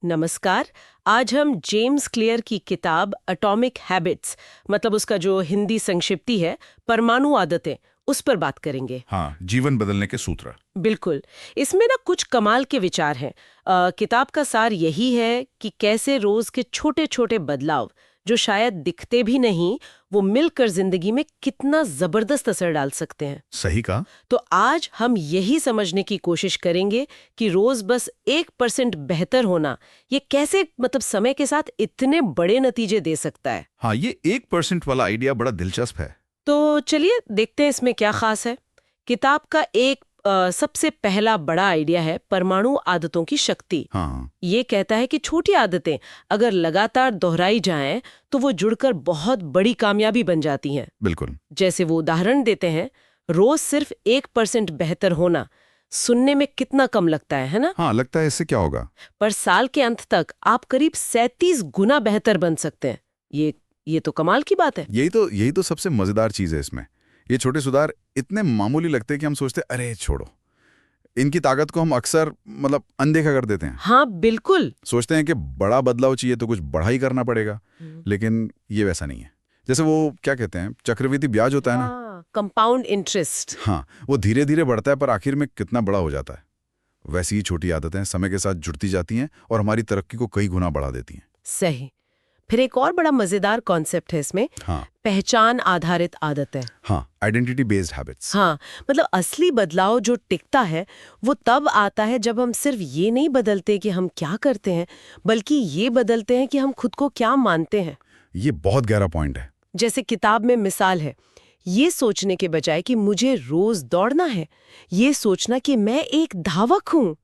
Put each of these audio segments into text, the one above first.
नमस्कार। आज हम जेम्स क्लियर की किताब एटॉमिक हैबिट्स मतलब उसका जो हिंदी संक्षिप्ति है परमाणु आदतें उस पर बात करेंगे। हाँ, जीवन बदलने के सूत्र। बिल्कुल। इसमें ना कुछ कमाल के विचार हैं। किताब का सार यही है कि कैसे रोज के छोटे छोटे बदलाव जो शायद दिखते भी नहीं वो मिलकर जिंदगी में कितना जबरदस्त असर डाल सकते हैं। सही कहा। तो आज हम यही समझने की कोशिश करेंगे कि रोज बस 1% बेहतर होना ये कैसे मतलब समय के साथ इतने बड़े नतीजे दे सकता है। हाँ, ये 1% वाला आइडिया बड़ा दिलचस्प है। तो चलिए देखते हैं इसमें क्या खास है। किताब का एक सबसे पहला बड़ा आइडिया है परमाणु आदतों की शक्ति। हाँ, ये कहता है कि छोटी आदतें अगर लगातार दोहराई जाएं तो वो जुड़कर बहुत बड़ी कामयाबी बन जाती हैं। बिल्कुल। जैसे वो उदाहरण देते हैं, रोज सिर्फ 1% बेहतर होना सुनने में कितना कम लगता है ना? हाँ, लगता है इससे क्या होगा। पर साल के अंत तक आप करीब 37 गुना बेहतर बन सकते हैं। ये तो कमाल की बात है। यही तो सबसे मजेदार चीज है इसमें। ये छोटे सुधार इतने मामूली लगते हैं कि हम सोचते हैं अरे छोड़ो। इनकी ताकत को हम अक्सर अनदेखा कर देते हैं। हाँ बिल्कुल। सोचते हैं कि बड़ा बदलाव चाहिए तो कुछ बड़ा ही करना पड़ेगा, लेकिन ये वैसा नहीं है। जैसे वो क्या कहते हैं, चक्रवृद्धि ब्याज होता है ना, कंपाउंड इंटरेस्ट। हाँ, वो धीरे धीरे बढ़ता है पर आखिर में कितना बड़ा हो जाता है। वैसी ही छोटी आदतें समय के साथ जुड़ती जाती हैं और हमारी तरक्की को कई गुना बढ़ा देती हैं। सही। फिर एक और बड़ा मजेदार कॉन्सेप्ट है इसमें। हाँ, पहचान आधारित आदतें। हाँ, आइडेंटिटी बेस्ड हैबिट्स। हाँ, मतलब असली बदलाव जो टिकता है वो तब आता है जब हम सिर्फ ये नहीं बदलते कि हम क्या करते हैं, बल्कि ये बदलते हैं कि हम खुद को क्या मानते हैं। ये बहुत गहरा पॉइंट है। जैसे किताब में मिसाल है, ये सोचने के बजाय कि मुझे रोज दौड़ना है, ये सोचना कि मैं एक धावक हूँ।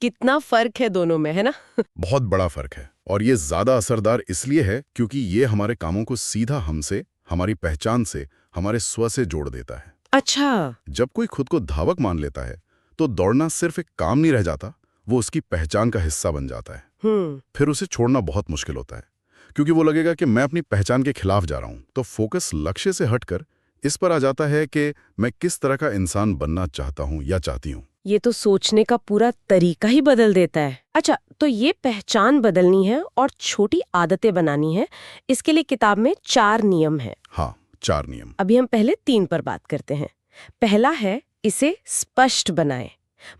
कितना फर्क है दोनों में, है ना? बहुत बड़ा फर्क है और ये ज्यादा असरदार इसलिए है क्योंकि ये हमारे कामों को सीधा हमसे, हमारी पहचान से, हमारे स्व से जोड़ देता है। अच्छा। जब कोई खुद को धावक मान लेता है तो दौड़ना सिर्फ एक काम नहीं रह जाता, वो उसकी पहचान का हिस्सा बन जाता है। फिर उसे छोड़ना बहुत मुश्किल होता है क्योंकि वो लगेगा कि मैं अपनी पहचान के खिलाफ जा रहा हूं। तो फोकस लक्ष्य से हटकर इस पर आ जाता है कि मैं किस तरह का इंसान बनना चाहता हूं या चाहती हूं। ये तो सोचने का पूरा तरीका ही बदल देता है। अच्छा, तो ये पहचान बदलनी है और छोटी आदतें बनानी है, इसके लिए किताब में 4 नियम हैं। हाँ, 4 नियम। अभी हम पहले 3 पर बात करते हैं। पहला है इसे स्पष्ट बनाएं।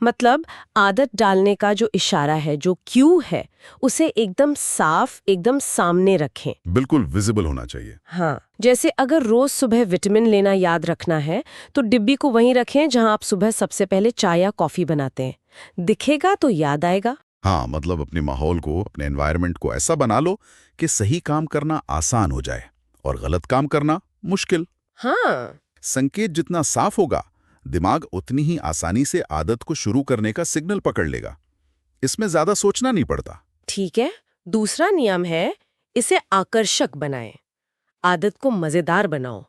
मतलब आदत डालने का जो इशारा है, जो क्यू है, उसे एकदम साफ, एकदम सामने रखें। बिल्कुल विजिबल होना चाहिए। हाँ, जैसे अगर रोज सुबह विटामिन लेना याद रखना है तो डिब्बी को वहीं रखें जहां आप सुबह सबसे पहले चाय या कॉफी बनाते हैं। दिखेगा तो याद आएगा। हाँ, मतलब अपने माहौल को, अपने एनवायरनमेंट को ऐसा बना लो कि सही काम करना आसान हो जाए और गलत काम करना मुश्किल। हाँ, संकेत जितना साफ होगा, दिमाग उतनी ही आसानी से आदत को शुरू करने का सिग्नल पकड़ लेगा। इसमें ज्यादा सोचना नहीं पड़ता। ठीक है। दूसरा नियम है इसे आकर्षक बनाएं। आदत को मजेदार बनाओ,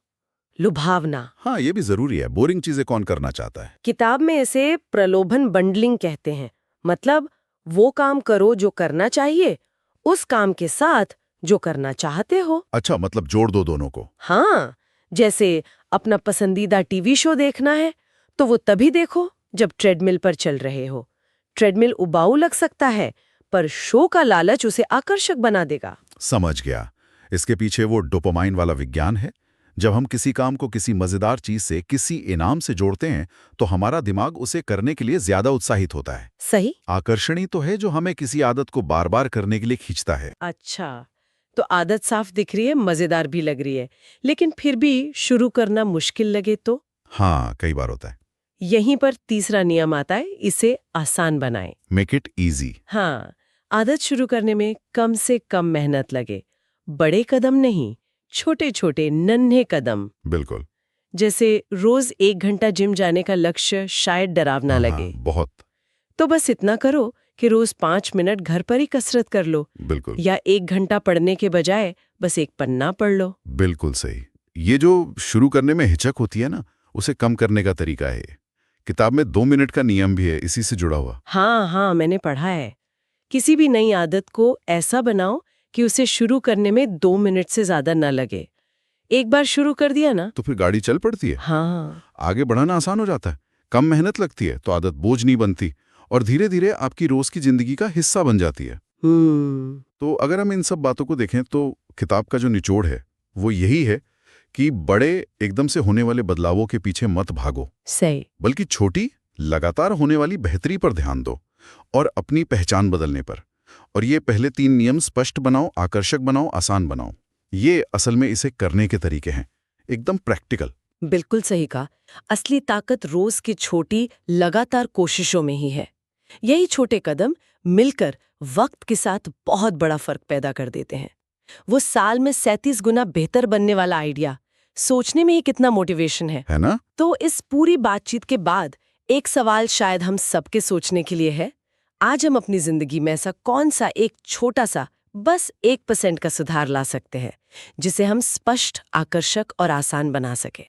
लुभावना। हाँ, ये भी जरूरी है। बोरिंग चीजें कौन करना चाहता है। किताब में इसे प्रलोभन बंडलिंग कहते हैं। मतलब वो काम करो जो करना चाहिए, उस काम के साथ जो करना चाहते हो। अच्छा, मतलब जोड़ दो दोनों को। हाँ, जैसे अपना पसंदीदा टीवी शो देखना है तो वो तभी देखो जब ट्रेडमिल पर चल रहे हो। ट्रेडमिल उबाऊ लग सकता है पर शो का लालच उसे आकर्षक बना देगा। समझ गया। इसके पीछे वो डोपामाइन वाला विज्ञान है। जब हम किसी काम को किसी मजेदार चीज से, किसी इनाम से जोड़ते हैं तो हमारा दिमाग उसे करने के लिए ज्यादा उत्साहित होता है। सही। आकर्षणी तो है जो हमें किसी आदत को बार बार करने के लिए खींचता है। अच्छा, तो आदत साफ दिख रही है, मजेदार भी लग रही है, लेकिन फिर भी शुरू करना मुश्किल लगे तो? हाँ, कई बार होता है। यहीं पर तीसरा नियम आता है, इसे आसान बनाएं। Make it easy. हाँ, आदत शुरू करने में कम से कम मेहनत लगे। बड़े कदम नहीं, छोटे छोटे नन्हे कदम। बिल्कुल। जैसे रोज 1 घंटा जिम जाने का लक्ष्य शायद डरावना हाँ, लगे। बहुत। तो बस इतना करो कि रोज 5 मिनट घर पर ही कसरत कर लो। बिल्कुल। या 1 घंटा पढ़ने के बजाय बस एक पन्ना पढ़ लो। बिल्कुल सही। ये जो शुरू करने में हिचक होती है ना, उसे कम करने का तरीका है। किताब में 2 मिनट का नियम भी है इसी से जुड़ा हुआ। हाँ, मैंने पढ़ा है। किसी भी नई आदत को ऐसा बनाओ कि उसे शुरू करने में 2 मिनट से ज्यादा न लगे। एक बार शुरू कर दिया ना तो फिर गाड़ी चल पड़ती है। हाँ, आगे बढ़ाना आसान हो जाता है। कम मेहनत लगती है तो आदत बोझ नहीं बनती और धीरे धीरे आपकी रोज की जिंदगी का हिस्सा बन जाती है। तो अगर हम इन सब बातों को देखें तो किताब का जो निचोड़ है वो यही है कि बड़े एकदम से होने वाले बदलावों के पीछे मत भागो, सही। बल्कि छोटी लगातार होने वाली बेहतरी पर ध्यान दो और अपनी पहचान बदलने पर। और ये पहले 3 नियम स्पष्ट बनाओ, आकर्षक बनाओ, आसान बनाओ। ये असल में इसे करने के तरीके हैं, एकदम प्रैक्टिकल। बिल्कुल सही कहा। असली ताकत रोज की छोटी लगातार कोशिशों में ही है। यही छोटे कदम मिलकर वक्त के साथ बहुत बड़ा फर्क पैदा कर देते हैं। वो साल में 37 गुना बेहतर बनने वाला आइडिया, सोचने में ही कितना मोटिवेशन है ना? तो इस पूरी बातचीत के बाद एक सवाल शायद हम सबके सोचने के लिए है, आज हम अपनी जिंदगी में ऐसा कौन सा एक छोटा सा बस 1% का सुधार ला सकते हैं जिसे हम स्पष्ट, आकर्षक और आसान बना सके।